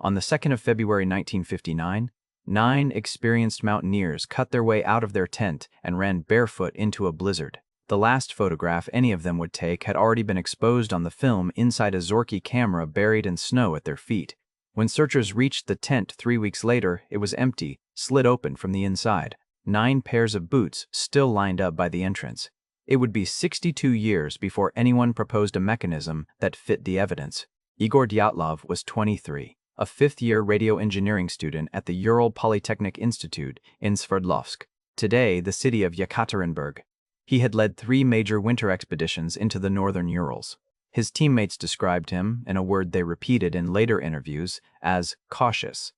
On the 2nd of February 1959, 9 experienced mountaineers cut their way out of their tent and ran barefoot into a blizzard. The last photograph any of them would take had already been exposed on the film inside a Zorky camera buried in snow at their feet. When searchers reached the tent 3 weeks later, it was empty, slit open from the inside. 9 pairs of boots still lined up by the entrance. It would be 62 years before anyone proposed a mechanism that fit the evidence. Igor Dyatlov was 23, a fifth-year radio engineering student at the Ural Polytechnic Institute in Sverdlovsk, today the city of Yekaterinburg. He had led 3 major winter expeditions into the northern Urals. His teammates described him, in a word they repeated in later interviews, as cautious.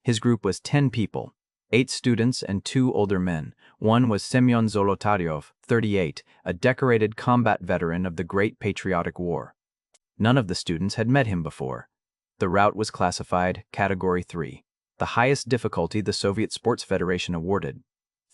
His group was 10 people, 8 students and 2 older men. One was Semyon Zolotaryov, 38, a decorated combat veteran of the Great Patriotic War. None of the students had met him before. The route was classified Category 3, the highest difficulty the Soviet Sports Federation awarded.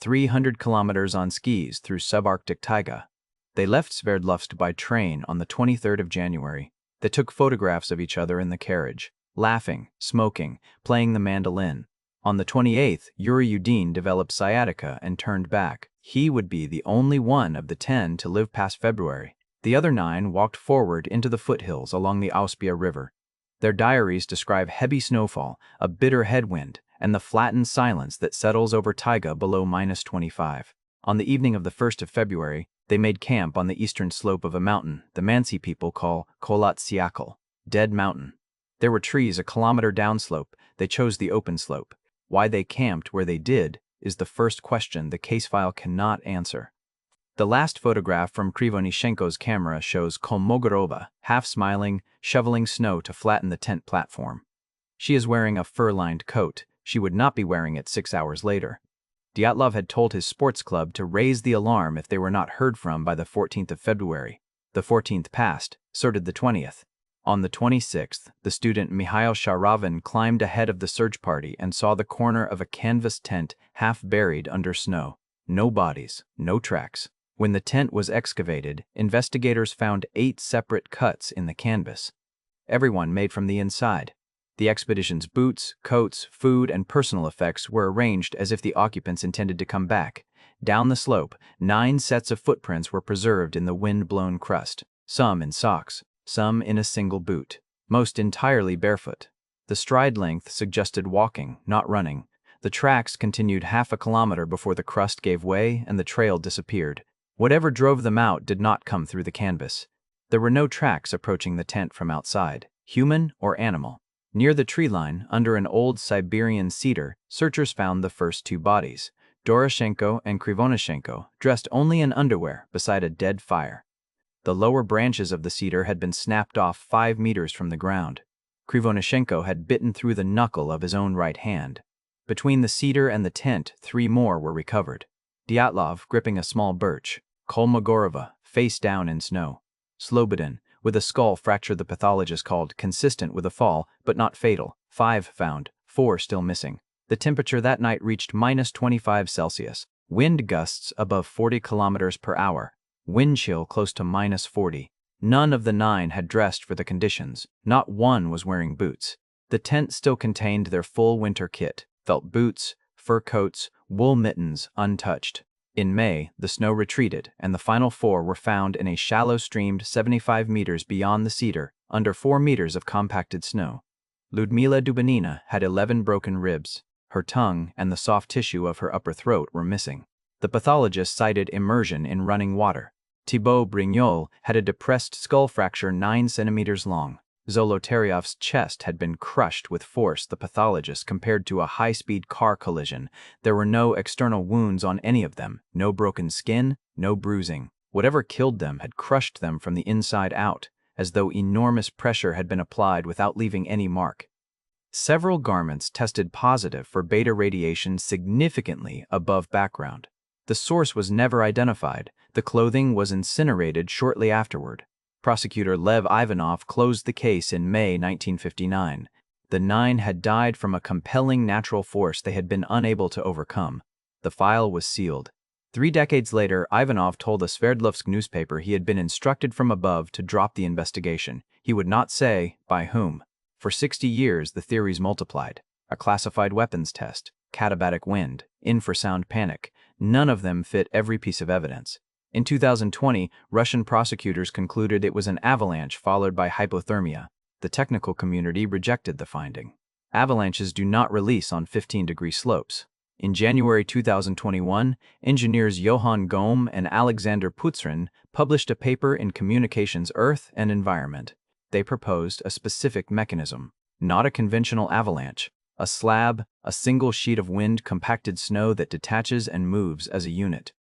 300 kilometers on skis through subarctic taiga. They left Sverdlovsk by train on the 23rd of January. They took photographs of each other in the carriage, laughing, smoking, playing the mandolin. On the 28th, Yuri Yudin developed sciatica and turned back. He would be the only one of the 10 to live past February. The other 9 walked forward into the foothills along the Auspia River. Their diaries describe heavy snowfall, a bitter headwind, and the flattened silence that settles over taiga below -25. On the evening of the 1st of February, they made camp on the eastern slope of a mountain the Mansi people call Kholat Syakhl, Dead Mountain. There were trees a kilometer downslope. They chose the open slope. Why they camped where they did is the first question the case file cannot answer. The last photograph from Krivonishenko's camera shows Kolmogorova, half-smiling, shoveling snow to flatten the tent platform. She is wearing a fur-lined coat. She would not be wearing it 6 hours later. Dyatlov had told his sports club to raise the alarm if they were not heard from by the 14th of February. The 14th passed, so did the 20th. On the 26th, the student Mihail climbed ahead of the search party and saw the corner of a canvas tent half buried under snow. No bodies, no tracks. When the tent was excavated, investigators found 8 separate cuts in the canvas. Everyone made from the inside. The expedition's boots, coats, food, and personal effects were arranged as if the occupants intended to come back. Down the slope, 9 sets of footprints were preserved in the wind-blown crust, some in socks, some in a single boot, most entirely barefoot. The stride length suggested walking, not running. The tracks continued half a kilometer before the crust gave way and the trail disappeared. Whatever drove them out did not come through the canvas. There were no tracks approaching the tent from outside, human or animal. Near the tree line, under an old Siberian cedar, searchers found the first 2 bodies, Doroshenko and Krivonishenko, dressed only in underwear beside a dead fire. The lower branches of the cedar had been snapped off 5 meters from the ground. Krivonishenko had bitten through the knuckle of his own right hand. Between the cedar and the tent, 3 more were recovered. Dyatlov, gripping a small birch. Kolmogorova, face down in snow. Slobodin, with a skull fracture the pathologist called consistent with a fall, but not fatal. 5 found, 4 still missing. The temperature that night reached -25 Celsius. Wind gusts above 40 kilometers per hour. Wind chill close to -40. None of the 9 had dressed for the conditions. Not one was wearing boots. The tent still contained their full winter kit: felt boots, fur coats, wool mittens, untouched. In May, the snow retreated, and the final 4 were found in a shallow stream 75 meters beyond the cedar, under 4 meters of compacted snow. Ludmila Dubanina had 11 broken ribs. Her tongue and the soft tissue of her upper throat were missing. The pathologist cited immersion in running water. Thibaut Brignol had a depressed skull fracture 9 centimeters long. Zolotaryov's chest had been crushed with force, the pathologist compared to a high-speed car collision. There were no external wounds on any of them, no broken skin, no bruising. Whatever killed them had crushed them from the inside out, as though enormous pressure had been applied without leaving any mark. Several garments tested positive for beta radiation significantly above background. The source was never identified. The clothing was incinerated shortly afterward. Prosecutor Lev Ivanov closed the case in May 1959. The 9 had died from a compelling natural force they had been unable to overcome. The file was sealed. 3 decades later, Ivanov told a Sverdlovsk newspaper he had been instructed from above to drop the investigation. He would not say by whom. For 60 years, the theories multiplied. A classified weapons test, katabatic wind, infrasound panic. None of them fit every piece of evidence. In 2020, Russian prosecutors concluded it was an avalanche followed by hypothermia. The technical community rejected the finding. Avalanches do not release on 15-degree slopes. In January 2021, engineers Johann Gohm and Alexander Putzrin published a paper in Communications Earth and Environment. They proposed a specific mechanism, not a conventional avalanche, a slab, a single sheet of wind-compacted snow that detaches and moves as a unit.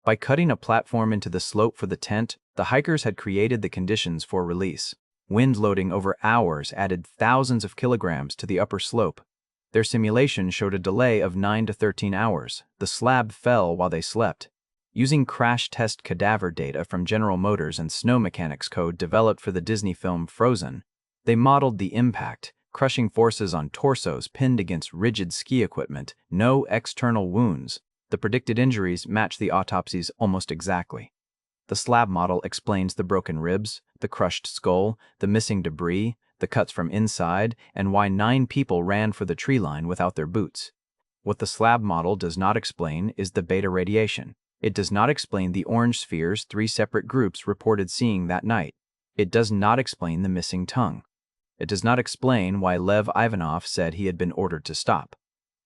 By cutting a platform into the slope for the tent, the hikers had created the conditions for release. Wind loading over hours added thousands of kilograms to the upper slope. Their simulation showed a delay of 9 to 13 hours. The slab fell while they slept. Using crash test cadaver data from General Motors and snow mechanics code developed for the Disney film Frozen, they modeled the impact, crushing forces on torsos pinned against rigid ski equipment, no external wounds. The predicted injuries match the autopsies almost exactly. The slab model explains the broken ribs, the crushed skull, the missing debris, the cuts from inside, and why 9 people ran for the tree line without their boots. What the slab model does not explain is the beta radiation. It does not explain the orange spheres 3 separate groups reported seeing that night. It does not explain the missing tongue. It does not explain why Lev Ivanov said he had been ordered to stop.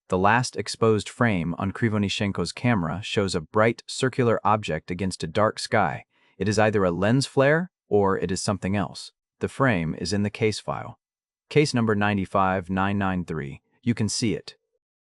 The last exposed frame on Krivonishenko's camera shows a bright, circular object against a dark sky. It is either a lens flare or it is something else. The frame is in the case file. Case number 95993. You can see it.